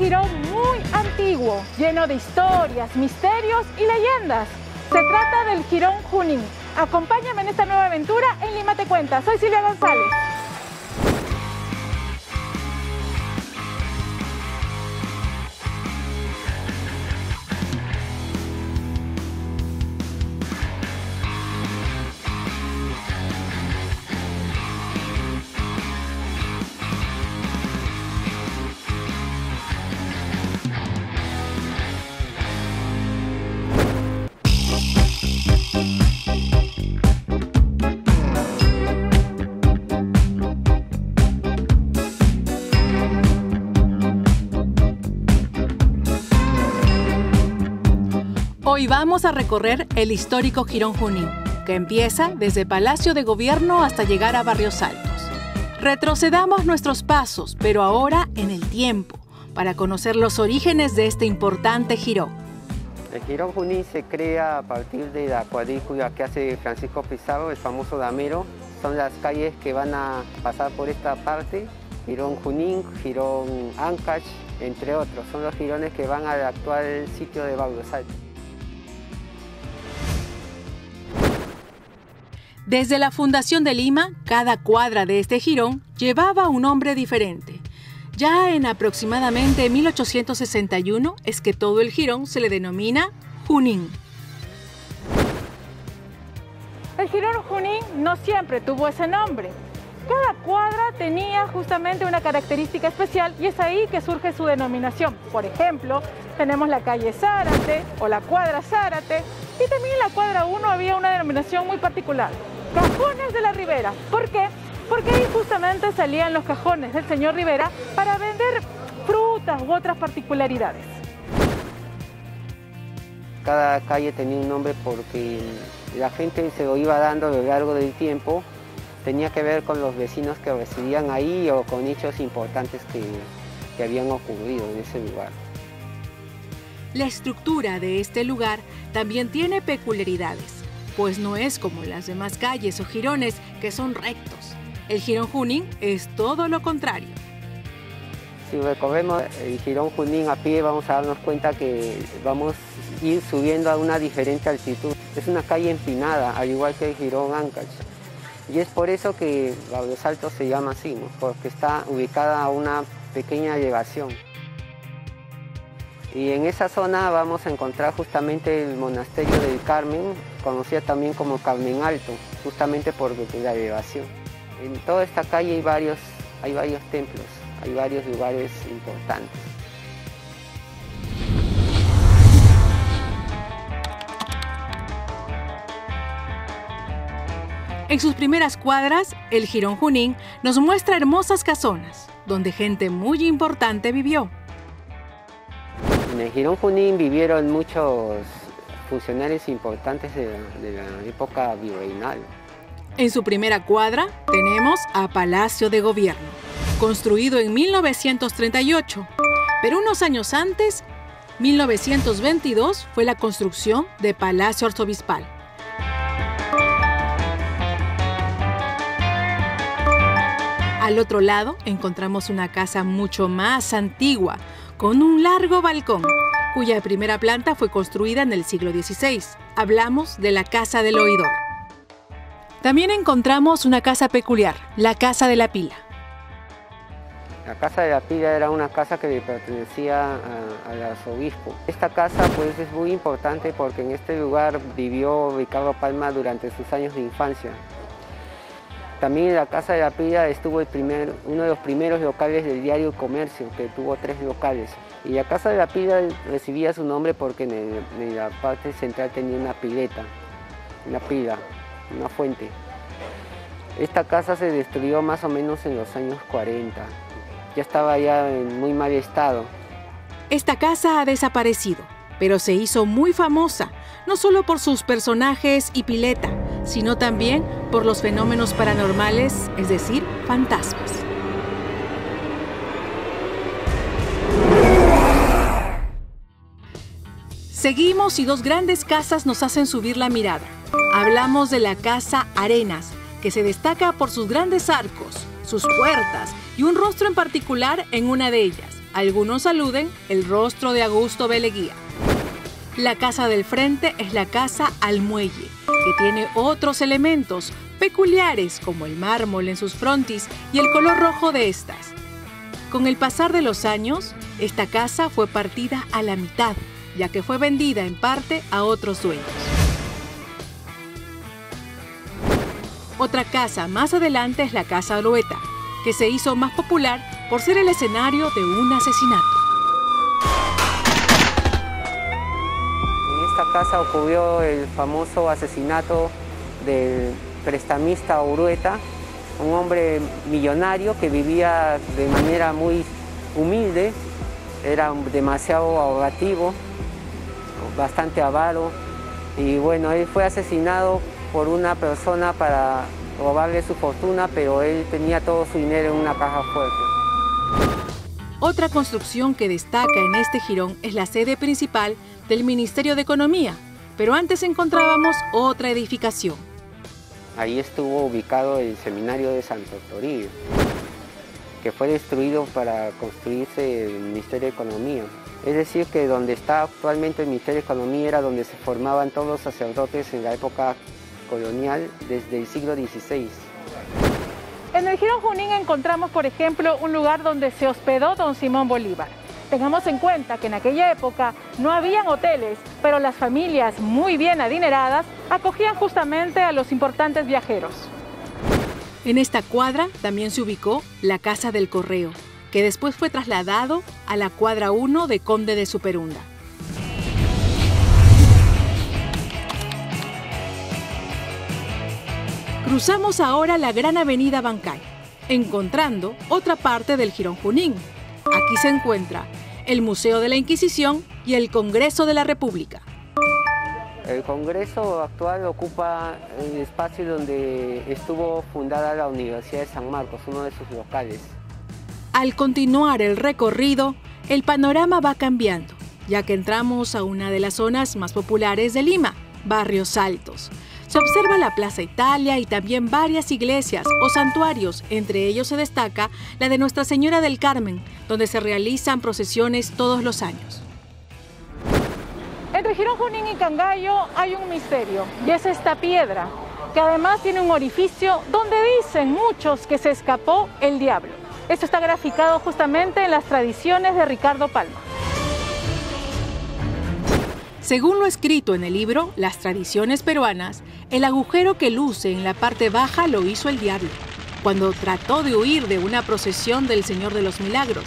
jirón muy antiguo, lleno de historias, misterios y leyendas. Se trata del jirón Junín. Acompáñame en esta nueva aventura en Lima Te Cuenta. Soy Silvia González. Hoy vamos a recorrer el histórico Jirón Junín, que empieza desde Palacio de Gobierno hasta llegar a Barrios Altos. Retrocedamos nuestros pasos, pero ahora en el tiempo, para conocer los orígenes de este importante jirón. El Jirón Junín se crea a partir de la cuadrícula que hace Francisco Pizarro, el famoso damero. Son las calles que van a pasar por esta parte. Jirón Junín, Jirón Ancash, entre otros. Son los jirones que van al actual sitio de Barrios Altos. Desde la fundación de Lima, cada cuadra de este jirón llevaba un nombre diferente. Ya en aproximadamente 1861 es que todo el jirón se le denomina Junín. El jirón Junín no siempre tuvo ese nombre. Cada cuadra tenía justamente una característica especial y es ahí que surge su denominación. Por ejemplo, tenemos la calle Zárate o la cuadra Zárate y también en la cuadra 1 había una denominación muy particular. Cajones de la Ribera. ¿Por qué? Porque ahí justamente salían los cajones del señor Rivera para vender frutas u otras particularidades. Cada calle tenía un nombre porque la gente se lo iba dando a lo largo del tiempo. Tenía que ver con los vecinos que residían ahí o con hechos importantes que habían ocurrido en ese lugar. La estructura de este lugar también tiene peculiaridades, pues no es como las demás calles o jirones que son rectos. El Jirón Junín es todo lo contrario. Si recorremos el Jirón Junín a pie, vamos a darnos cuenta que vamos a ir subiendo a una diferente altitud. Es una calle empinada, al igual que el Jirón Ancash. Y es por eso que Barrios Altos se llama así, ¿no? Porque está ubicada a una pequeña elevación. Y en esa zona vamos a encontrar justamente el monasterio del Carmen, conocido también como Carmen Alto, justamente por la elevación. En toda esta calle hay varios templos, hay varios lugares importantes. En sus primeras cuadras, el Jirón Junín nos muestra hermosas casonas, donde gente muy importante vivió. En el Jirón Junín vivieron muchos funcionarios importantes de la época virreinal. En su primera cuadra tenemos a Palacio de Gobierno, construido en 1938, pero unos años antes, 1922, fue la construcción de Palacio Arzobispal. Al otro lado encontramos una casa mucho más antigua, con un largo balcón, cuya primera planta fue construida en el siglo XVI. Hablamos de la Casa del Oidor. También encontramos una casa peculiar, la Casa de la Pila. La Casa de la Pila era una casa que le pertenecía al arzobispo. Esta casa pues es muy importante porque en este lugar vivió Ricardo Palma durante sus años de infancia. También en la Casa de la Pila estuvo uno de los primeros locales del diario Comercio, que tuvo 3 locales. Y la Casa de la Pila recibía su nombre porque en la parte central tenía una pileta, una pila, una fuente. Esta casa se destruyó más o menos en los años 40. Ya estaba ya en muy mal estado. Esta casa ha desaparecido, pero se hizo muy famosa, no solo por sus personajes y pileta, sino también por los fenómenos paranormales, es decir, fantasmas. Seguimos y 2 grandes casas nos hacen subir la mirada. Hablamos de la Casa Arenas, que se destaca por sus grandes arcos, sus puertas y un rostro en particular en una de ellas, Algunos aluden el rostro de Augusto B. Leguía. La casa del frente es la casa al muelle, que tiene otros elementos peculiares como el mármol en sus frontis y el color rojo de estas. Con el pasar de los años, esta casa fue partida a la mitad, ya que fue vendida en parte a otros dueños. Otra casa más adelante es la Casa Orueta, que se hizo más popular por ser el escenario de un asesinato. En esta casa ocurrió el famoso asesinato del prestamista Orueta, un hombre millonario que vivía de manera muy humilde, era demasiado ahorrativo, bastante avaro, y bueno, él fue asesinado por una persona para robarle su fortuna, pero él tenía todo su dinero en una caja fuerte. Otra construcción que destaca en este jirón es la sede principal del Ministerio de Economía, pero antes encontrábamos otra edificación. Ahí estuvo ubicado el seminario de Santo Toribio, que fue destruido para construirse el Ministerio de Economía. Es decir, que donde está actualmente el Ministerio de Economía era donde se formaban todos los sacerdotes en la época colonial desde el siglo XVI. En el Jirón Junín encontramos, por ejemplo, un lugar donde se hospedó don Simón Bolívar. Tengamos en cuenta que en aquella época no habían hoteles, pero las familias muy bien adineradas acogían justamente a los importantes viajeros. En esta cuadra también se ubicó la Casa del Correo, que después fue trasladado a la cuadra 1 de Conde de Superunda. Cruzamos ahora la gran avenida Bancay, encontrando otra parte del Jirón Junín. Aquí se encuentra el Museo de la Inquisición y el Congreso de la República. El Congreso actual ocupa el espacio donde estuvo fundada la Universidad de San Marcos, uno de sus locales. Al continuar el recorrido, el panorama va cambiando, ya que entramos a una de las zonas más populares de Lima, Barrios Altos. Se observa la Plaza Italia y también varias iglesias o santuarios, entre ellos se destaca la de Nuestra Señora del Carmen, donde se realizan procesiones todos los años. Entre Jirón Junín y Cangallo hay un misterio, y es esta piedra, que además tiene un orificio donde dicen muchos que se escapó el diablo. Esto está graficado justamente en las tradiciones de Ricardo Palma. Según lo escrito en el libro Las tradiciones peruanas, el agujero que luce en la parte baja lo hizo el diablo, cuando trató de huir de una procesión del Señor de los Milagros.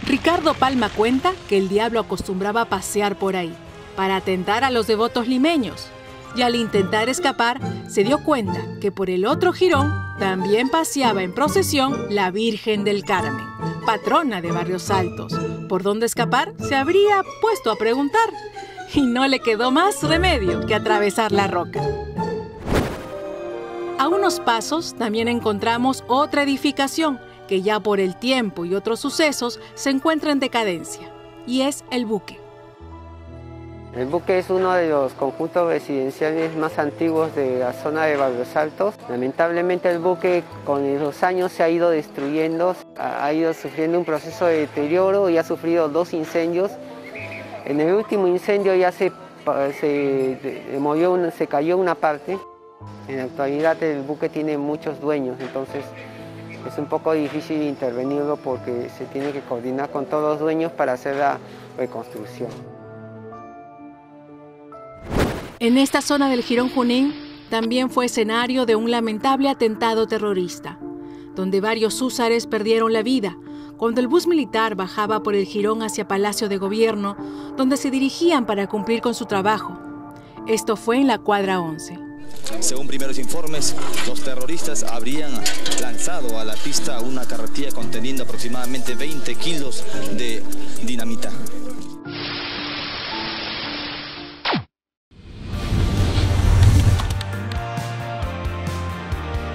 Ricardo Palma cuenta que el diablo acostumbraba a pasear por ahí, para atentar a los devotos limeños, y al intentar escapar, se dio cuenta que por el otro jirón también paseaba en procesión la Virgen del Carmen, patrona de Barrios Altos. ¿Por dónde escapar? Se habría puesto a preguntar, y no le quedó más remedio que atravesar la roca. A unos pasos también encontramos otra edificación que ya por el tiempo y otros sucesos se encuentra en decadencia, y es el Buque. El Buque es uno de los conjuntos residenciales más antiguos de la zona de Barrios Altos. Lamentablemente el Buque con los años se ha ido destruyendo, ha ido sufriendo un proceso de deterioro y ha sufrido 2 incendios. En el último incendio ya se cayó una parte. En la actualidad el Buque tiene muchos dueños, entonces es un poco difícil intervenirlo porque se tiene que coordinar con todos los dueños para hacer la reconstrucción. En esta zona del Jirón Junín también fue escenario de un lamentable atentado terrorista, donde varios húsares perdieron la vida cuando el bus militar bajaba por el jirón hacia Palacio de Gobierno, donde se dirigían para cumplir con su trabajo. Esto fue en la cuadra 11. Según primeros informes, los terroristas habrían lanzado a la pista una carretilla conteniendo aproximadamente 20 kilos de dinamita.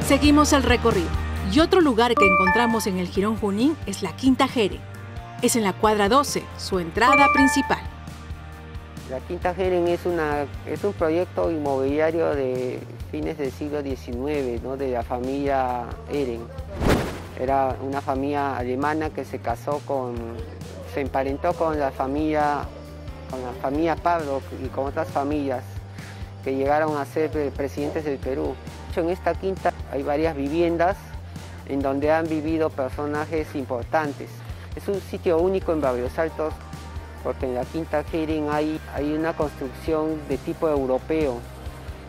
Seguimos el recorrido, y otro lugar que encontramos en el Jirón Junín es la Quinta Jere. Es en la cuadra 12, su entrada principal. La Quinta Jeren es un proyecto inmobiliario de fines del siglo XIX, ¿no? De la familia Eren. Era una familia alemana que se emparentó con la familia Pablo y con otras familias que llegaron a ser presidentes del Perú. En esta quinta hay varias viviendas en donde han vivido personajes importantes. Es un sitio único en Barrios Altos porque en la Quinta Hering hay una construcción de tipo europeo,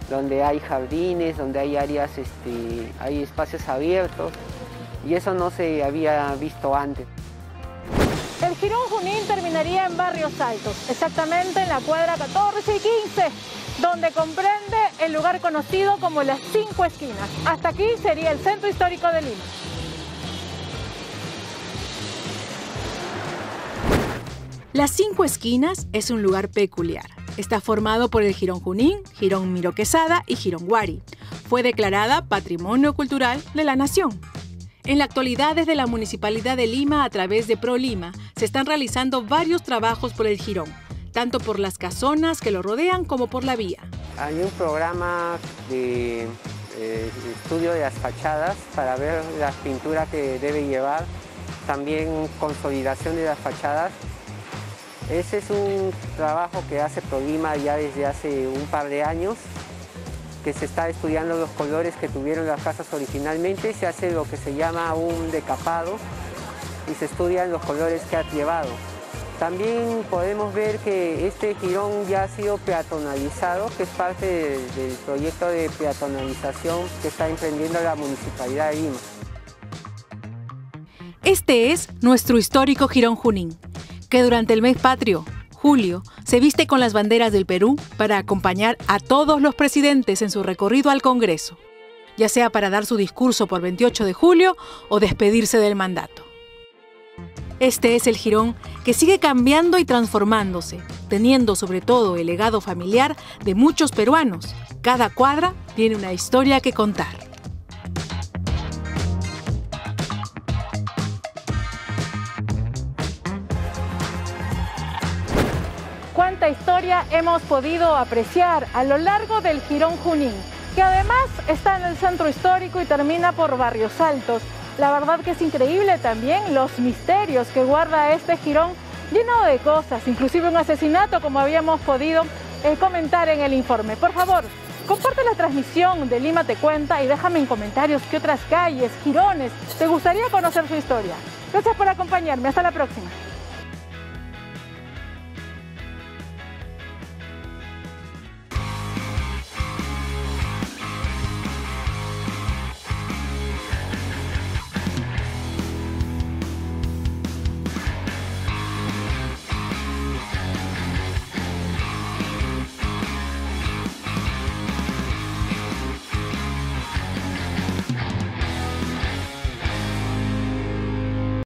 donde hay jardines, donde hay áreas, hay espacios abiertos, y eso no se había visto antes. El Jirón Junín terminaría en Barrios Altos, exactamente en la cuadra 14 y 15, donde comprende el lugar conocido como las 5 esquinas. Hasta aquí sería el centro histórico de Lima. Las 5 esquinas es un lugar peculiar. Está formado por el Jirón Junín, Jirón Miró Quesada y Jirón Huari. Fue declarada Patrimonio Cultural de la Nación. En la actualidad, desde la Municipalidad de Lima, a través de ProLima, se están realizando varios trabajos por el Jirón, tanto por las casonas que lo rodean como por la vía. Hay un programa de estudio de las fachadas para ver la pintura que debe llevar, también consolidación de las fachadas. Ese es un trabajo que hace ProLima ya desde hace un par de años, que se está estudiando los colores que tuvieron las casas originalmente, se hace lo que se llama un decapado y se estudian los colores que ha llevado. También podemos ver que este jirón ya ha sido peatonalizado, que es parte del proyecto de peatonalización que está emprendiendo la Municipalidad de Lima. Este es nuestro histórico Jirón Junín, que durante el mes patrio, julio, se viste con las banderas del Perú para acompañar a todos los presidentes en su recorrido al Congreso, ya sea para dar su discurso por 28 de julio o despedirse del mandato. Este es el jirón que sigue cambiando y transformándose, teniendo sobre todo el legado familiar de muchos peruanos. Cada cuadra tiene una historia que contar. Cuánta historia hemos podido apreciar a lo largo del Jirón Junín, que además está en el centro histórico y termina por Barrios Altos. La verdad que es increíble también los misterios que guarda este jirón, lleno de cosas, inclusive un asesinato, como habíamos podido comentar en el informe. Por favor, comparte la transmisión de Lima Te Cuenta y déjame en comentarios qué otras calles, jirones, te gustaría conocer su historia. Gracias por acompañarme. Hasta la próxima.